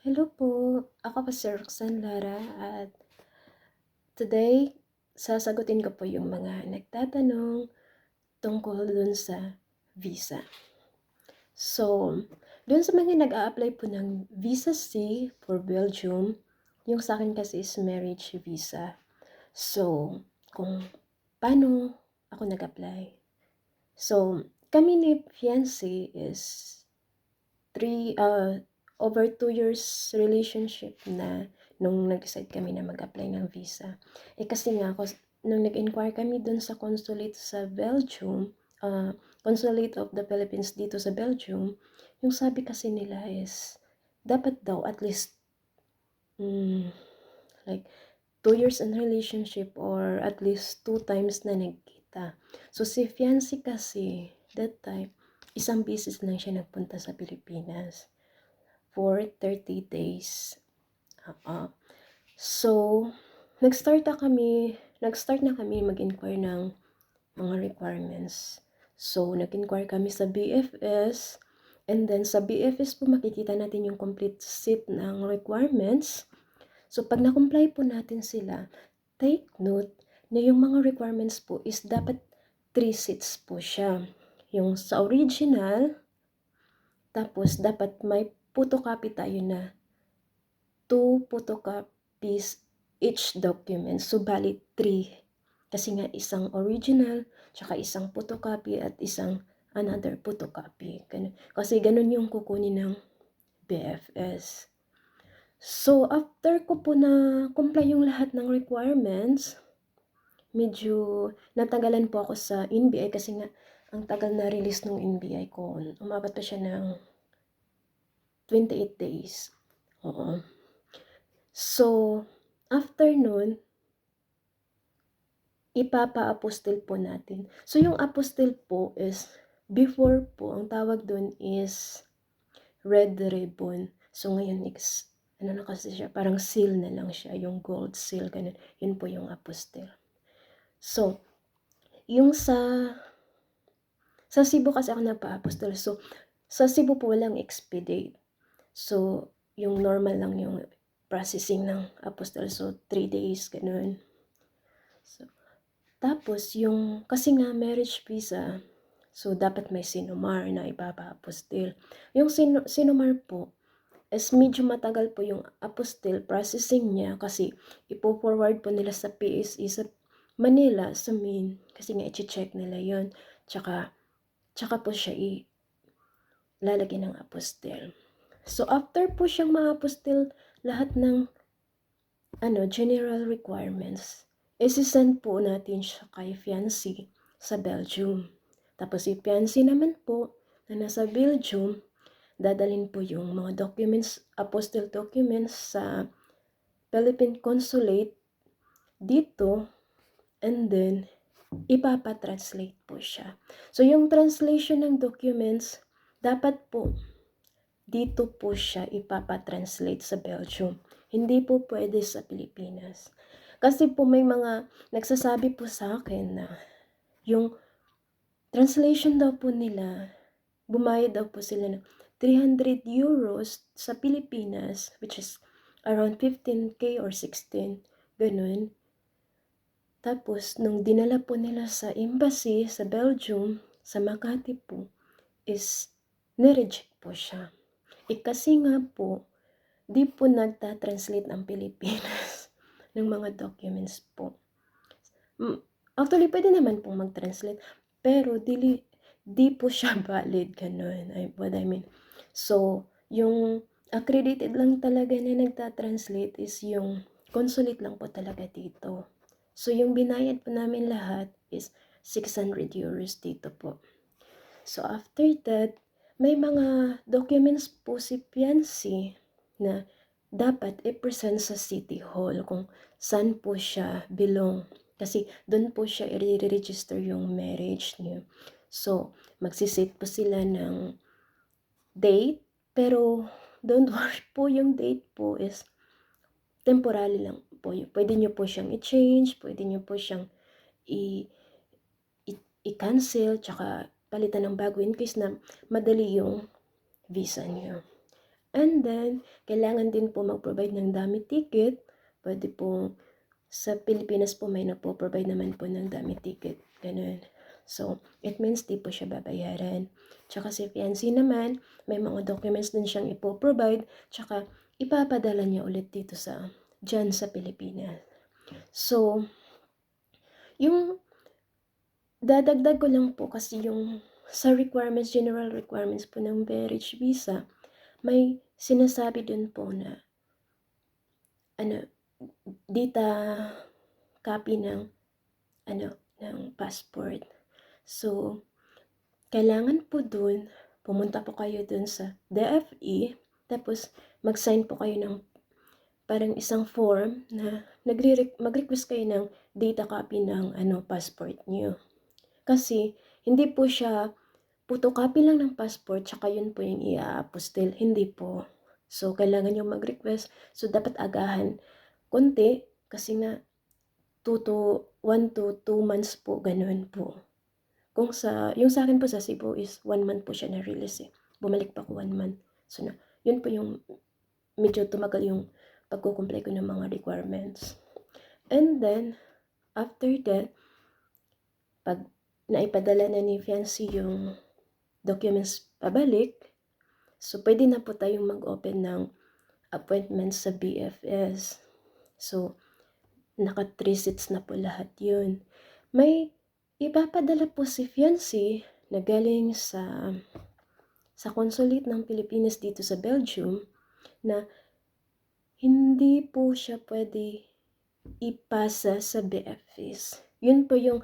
Hello po, ako po si Roxanne Lara at today sasagutin ko po yung mga nagtatanong tungkol dun sa visa. So, dun sa mga nag-a-apply po ng Visa C for Belgium, yung sa akin kasi is marriage visa. So, kung paano ako nag-apply? So, kami ni fiancé is over 2 years relationship na nung nag-decide kami na mag-apply ng visa. Kasi nga nung nag-inquire kami dun sa consulate sa Belgium, Consulate of the Philippines dito sa Belgium, yung sabi kasi nila is dapat daw at least like 2 years in relationship or at least 2 times na nagkita. So si fiancé kasi that time, isang beses lang siya nagpunta sa Pilipinas for 30 days. So, nag-start na kami mag-inquire ng mga requirements. So, nag-inquire kami sa BFS, and then sa BFS po makikita natin yung complete set ng requirements. So, pag na-comply po natin sila, take note na yung mga requirements po is dapat 3 sets po siya. Yung sa original, tapos dapat may photocopy tayo na 2 photocopies each document. So, bali 3. Kasi nga isang original, tsaka isang photocopy at isang another photocopy. Kasi ganun yung kukunin ng BFS. So, after ko po na comply yung lahat ng requirements, medyo natagalan po ako sa NBI kasi nga ang tagal na release ng NBI ko. Umabot pa siya ng 28 days. Oo. So, after nun, ipapa-apostle po natin. So, yung apostle po is, before po, ang tawag dun is red ribbon. So, ngayon is, ano na kasi siya, parang seal na lang siya, yung gold seal, ganun. Yun po yung apostle. So, yung sa Cebu kasi ako nagpa-apostle. So, sa Cebu po walang expedite. So, yung normal lang yung processing ng apostle. So, 3 days, ganun. So, tapos yung, kasi nga marriage visa, so dapat may sinumar na ipapa-apostil. Yung sinumar po, is medyo matagal po yung apostil processing niya kasi ipo-forward po nila sa PSE sa Manila, sa main, kasi nga i-check nila yon. Tsaka po siya ilalagay ng apostil. So, after po siyang ma-apostil lahat ng general requirements, isi-send po natin siya kay fiancé sa Belgium. Tapos si fiancé naman po na nasa Belgium, dadalhin po yung mga documents, apostille documents sa Philippine Consulate dito, and then ipapa-translate po siya. So yung translation ng documents, dapat po dito po siya ipapa-translate sa Belgium. Hindi po pwede sa Pilipinas. Kasi po may mga nagsasabi po sa akin na yung translation daw po nila, bumayad daw po sila ng 300 euros sa Pilipinas, which is around 15K or 16, ganun. Tapos, nung dinala po nila sa embassy sa Belgium, sa Makati po, is nireject po siya. Kasi nga po, di po nagta-translate ang Pilipinas ng mga documents po. Actually, pwede naman pong mag-translate, pero di po siya valid, ganun. What I mean. So, yung accredited lang talaga na nagta-translate is yung consulate lang po talaga dito. So, yung binayad po namin lahat is 600 euros dito po. So, after that, may mga documents po si fiancé na dapat i-present sa City Hall kung saan po siya belong. Kasi doon po siya i-register yung marriage niya. So, magsiset po sila ng date, pero don't worry po, yung date po is temporary lang po. Pwede nyo po siyang i-change, pwede nyo po siyang i-cancel, tsaka palitan ng bago in case na madali yung visa niyo. And then, kailangan din po mag-provide ng dummy ticket. Pwede po sa Pilipinas po may nagpo-provide naman po ng dummy ticket. Ganun. So, it means di po siya babayaran. Tsaka si fiancé naman, may mga documents din siyang ipo-provide. Tsaka, ipapadala niya ulit dito dyan sa Pilipinas. So, yung dadagdag ko lang po kasi yung sa requirements, general requirements po ng marriage visa, may sinasabi dun po na data copy ng passport. So, kailangan po dun, pumunta po kayo dun sa DFE, tapos mag-sign po kayo ng parang isang form na mag-request kayo ng data copy ng passport niyo. Kasi, hindi po siya photocopy lang ng passport, tsaka yun po yung i-apostil. Hindi po. So, kailangan nyo mag-request. So, dapat agahan konti kasi nga 1 to 2 months po, ganun po. Yung sa akin po sa Cebu is 1 month po siya na-release eh. Bumalik pa ko 1 month. So, yun po yung medyo tumagal yung pagkukumplay ko ng mga requirements. And then, after that, pag naipadala na ni fiancé yung documents pabalik, so pwede na po tayong mag-open ng appointment sa BFS. So, naka 3 seats na po lahat yun. May ipapadala po si fiancé na galing sa consulate ng Pilipinas dito sa Belgium na hindi po siya pwede ipasa sa BFS. Yun po yung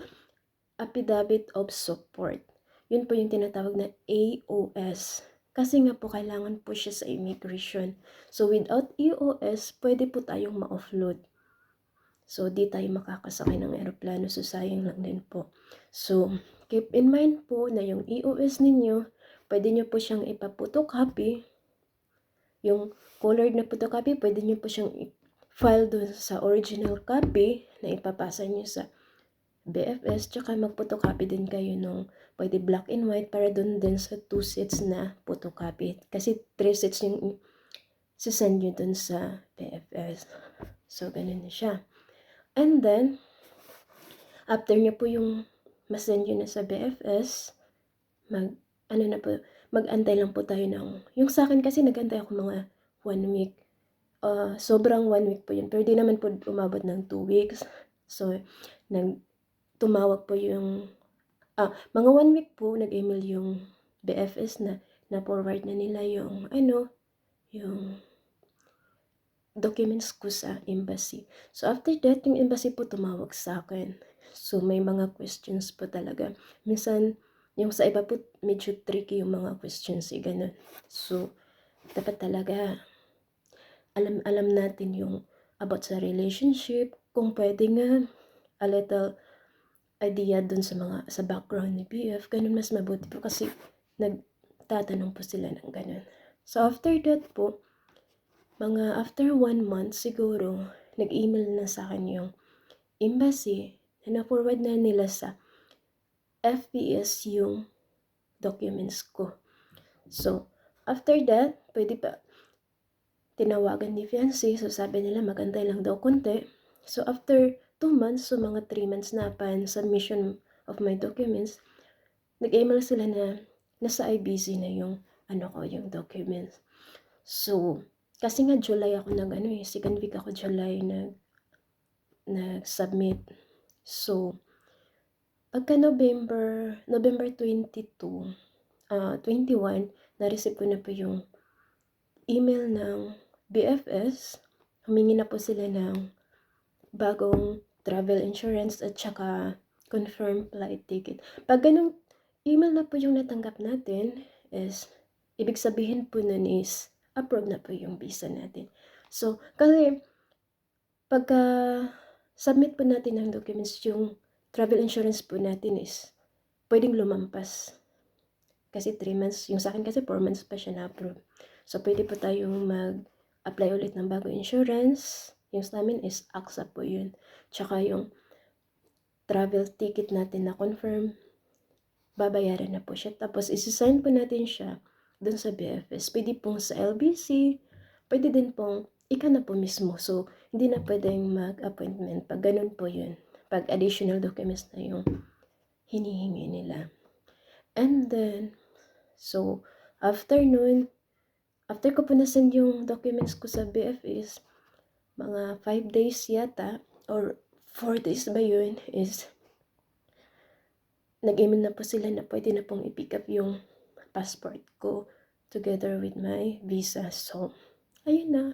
affidavit of support. Yun po yung tinatawag na AOS. Kasi nga po kailangan po siya sa immigration. So without AOS, pwede po tayong ma-offload. So di tayo makakasakay ng eroplano, so sayang lang din po. So keep in mind po na yung AOS ninyo, pwede nyo po siyang ipapotocopy. Yung colored na photocopy, pwede nyo po siyang file doon sa original copy na ipapasa nyo sa BFS, tsaka mag-photocopy din kayo nung pwede black and white para doon din sa 2 sets na photocopy. Kasi 3 sets yung sisend nyo doon sa BFS. So, ganun na siya. And then, after nyo po yung masend nyo na sa BFS, mag-antay lang po tayo ng, yung sa akin kasi nag-antay ako mga 1 week. Sobrang 1 week po yun. Pero di naman po umabot ng 2 weeks. So, tumawag po yung, mga 1 week po, nag-email yung BFS na-forward na nila yung, yung documents ko sa embassy. So, after that, yung embassy po tumawag sa akin. So, may mga questions po talaga. Minsan, yung sa iba po, medyo tricky yung mga questions, ganun. So, dapat talaga, alam natin yung about sa relationship, kung pwede nga, a little idea dun sa background ni BF, ganun mas mabuti po kasi nagtatanong po sila ng ganun. So, after that po, mga after 1 month siguro, nag-email na sa akin yung embassy na na-forward na nila sa FPS yung documents ko. So, after that, pwede pa tinawagan ni fiancé, so sabi nila magantay lang daw konti. So, after 2 months, so mga 3 months na upon submission of my documents, nag-email sila na nasa IBC na yung yung documents. So, kasi nga July ako second week ako July nag-submit. So, pagka November 22, 21, na-receive ko na po yung email ng BFS. Humingi na po sila ng bagong travel insurance at saka confirm flight ticket. Pag ganung email na po yung natanggap natin, is ibig sabihin po nun is approve na po yung visa natin. So, kasi pagka submit po natin ng documents, yung travel insurance po natin is pwedeng lumampas. Kasi 3 months, yung sa akin kasi 4 months pa siya na-approve. So, pwede po tayong mag-apply ulit ng bagong insurance. Yung sa amin is AXA po yun. Tsaka yung travel ticket natin na confirm, babayaran na po siya. Tapos, isi-sign po natin siya dun sa BFS. Pwede pong sa LBC, pwede din pong ikaw na po mismo. So, hindi na pwedeng mag-appointment pag ganun po yun. Pag additional documents na yung hinihingi nila. And then, so, after nun, after ko po na-send yung documents ko sa BFS, mga 5 days yata, or 4 days ba yun, is nag-email na po sila na pwede na pong i-pick up yung passport ko together with my visa. So, ayun na.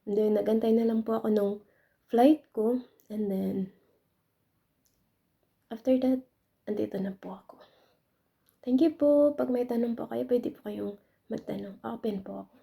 And then, nagantay na lang po ako nung flight ko. And then, after that, andito na po ako. Thank you po. Pag may tanong po kayo, pwede po kayong magtanong. Open po ako.